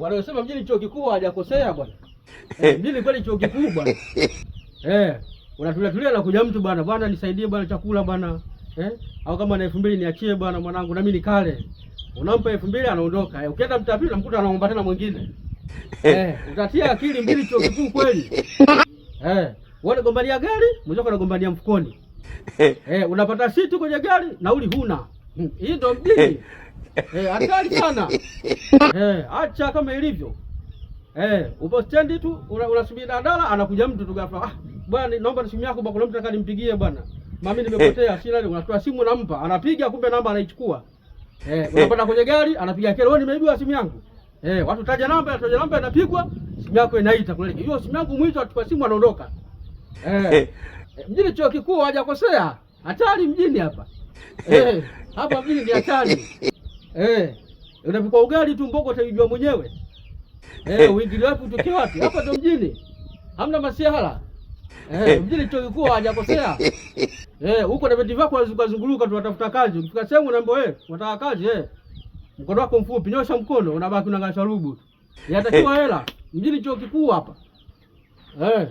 Wanasema mjini chuo kikuu hajakosea bwana. Mjini kweli chuo kikuu bwana. Unatulia na kuja mtu bwana nisaidie bwana chakula bwana. Au kama na 2000 niachie bwana mwanangu na mimi nikale. Unampa 2000 anaondoka. Ukienda mtapili unamkuta anaomba tena mwingine. Utatia akili mjini chuo kikuu kweli. Wewe unagombania gari, mmoja anagombania mfukoni. Unapata siti kwenye gari, nauli huna. Hii ndio mjini. Hatari sana. Acha kama ilivyo. Upo stendi tu, unasubiri daladala, anakuja mtu tu ghafla. Bwana naomba simu yako bwana, kuna mtu anataka nimpigie bwana. Mimi nimepotea, sina ile, unatoa simu nampa, anapiga kumbe namba anaichukua. Unapanda kwenye gari, anapiga kelele, wewe nimeibiwa simu yangu. Watu taja namba inapigwa, simu yako inaita kule. Hiyo simu yangu mwizi atupa simu anaondoka. Mjini chuo kikuu hajakosea. Hatari mjini hapa. Hapa mjini ni hatari. Unapika ugali tu mbogo utajua mwenyewe. Uingili wapi utoke wapi? Hapa ndo mjini. Hamna masihala. Mjini chuo kikuu hajakosea. Huko na viti vyako unazunguka tu watafuta kazi. Ukifika sehemu unaambiwa unataka kazi mkono wako mfupi, nyosha mkono unabaki unaangalia sharubu. Yatakiwa hela. Mjini chuo kikuu hapa. No.